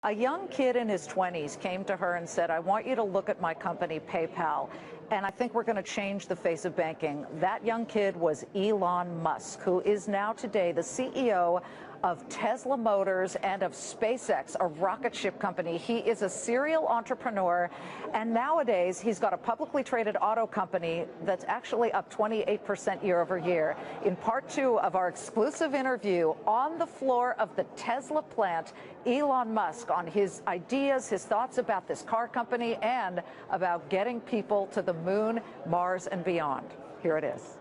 A young kid in his 20s came to her and said, I want you to look at my company, PayPal, and I think we're going to change the face of banking. That young kid was Elon Musk, who is now today the CEO of Tesla Motors and of SpaceX, a rocket ship company. He is a serial entrepreneur, and nowadays he's got a publicly traded auto company that's actually up 28% year over year. In part two of our exclusive interview on the floor of the Tesla plant, Elon Musk on his ideas, his thoughts about this car company, and about getting people to the moon, Mars, and beyond. Here it is.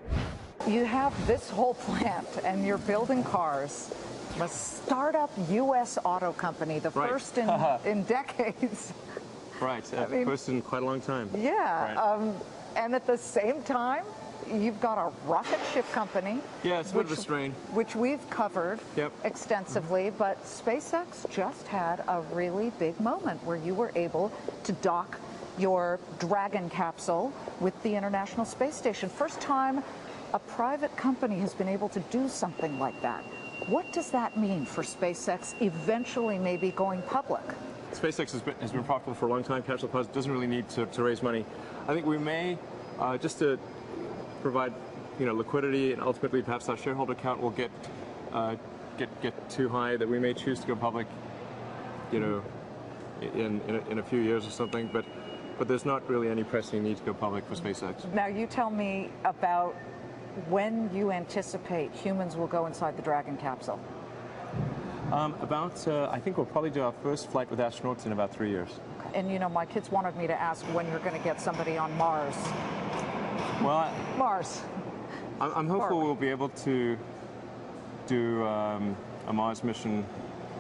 You have this whole plant, and you're building cars. A startup U.S. auto company, the first in decades. Right, first in quite a long time. Yeah, right. And at the same time, you've got a rocket ship company. Yeah, it's a bit of a strain. Which we've covered extensively, but SpaceX just had a really big moment where you were able to dock your Dragon capsule with the International Space Station. First time a private company has been able to do something like that. What does that mean for SpaceX eventually maybe going public? SpaceX has been profitable for a long time. Capital Deposit doesn't really need to raise money. I think we may, just to provide liquidity, and ultimately perhaps our shareholder count will get too high, that we may choose to go public in a few years or something. But there's not really any pressing need to go public for SpaceX. Now you tell me about when you anticipate humans will go inside the Dragon capsule. I think we'll probably do our first flight with astronauts in about 3 years. And my kids wanted me to ask when you're going to get somebody on Mars. Well, Mars. I'm hopeful we'll be able to do a Mars mission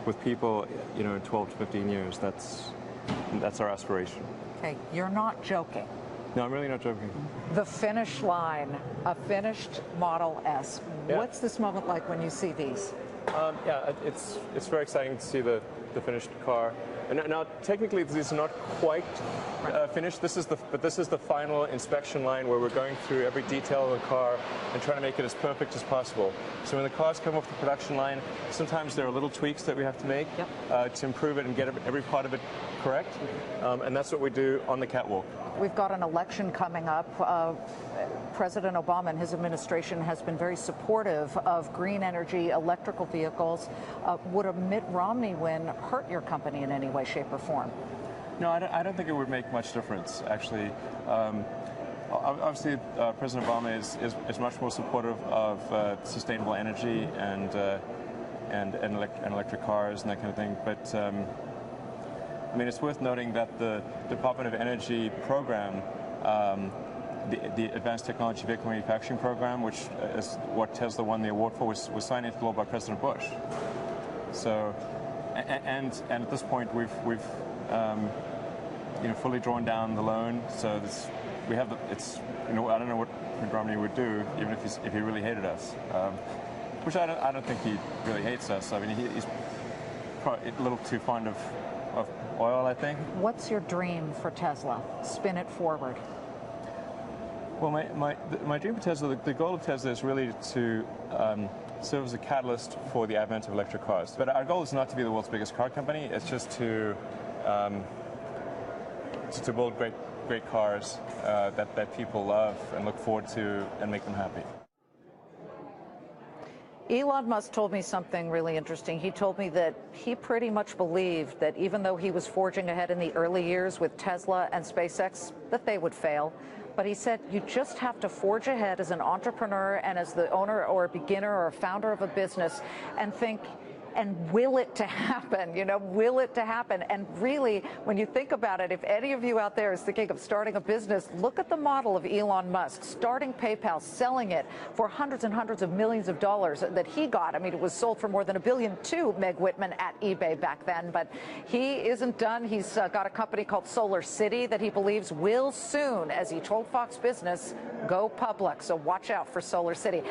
with people, in 12 to 15 years. That's our aspiration. Okay, you're not joking. No, I'm really not joking. The finish line, a finished Model S. Yeah. What's this moment like when you see these? Yeah, it's very exciting to see the finished car. And now, technically, these are not quite finished. This is the final inspection line where we're going through every detail of the car and trying to make it as perfect as possible. So when the cars come off the production line, sometimes there are little tweaks that we have to make to improve it and get every part of it correct. And that's what we do on the catwalk. We've got an election coming up. President Obama and his administration has been very supportive of green energy, electrical vehicles. Would a Mitt Romney win hurt your company in any way, shape, or form? No, I don't think it would make much difference, actually. Obviously, President Obama is much more supportive of sustainable energy and electric cars and that kind of thing. But I mean, it's worth noting that the Department of Energy program, the Advanced Technology Vehicle Manufacturing Program, which is what Tesla won the award for, was signed into law by President Bush. So, and at this point, we've fully drawn down the loan. So we have I don't know what Mitt Romney would do even if he really hated us, which I don't think he really hates us. I mean, he's probably a little too fond of oil, I think. What's your dream for Tesla? Spin it forward. Well, my dream for Tesla, the goal of Tesla is really to serve as a catalyst for the advent of electric cars. But our goal is not to be the world's biggest car company. It's just to build great cars that people love and look forward to and make them happy. Elon Musk told me something really interesting. He told me that he pretty much believed that even though he was forging ahead in the early years with Tesla and SpaceX, that they would fail. But he said you just have to forge ahead as an entrepreneur and as the owner or a beginner or a founder of a business and think, and will it to happen, will it to happen? And really, when you think about it, if any of you out there is thinking of starting a business, look at the model of Elon Musk, starting PayPal, selling it for hundreds and hundreds of millions of dollars that he got. I mean, it was sold for more than $1 billion to Meg Whitman at eBay back then, but he isn't done. He's got a company called Solar City that he believes will soon, as he told Fox Business, go public. So watch out for Solar City.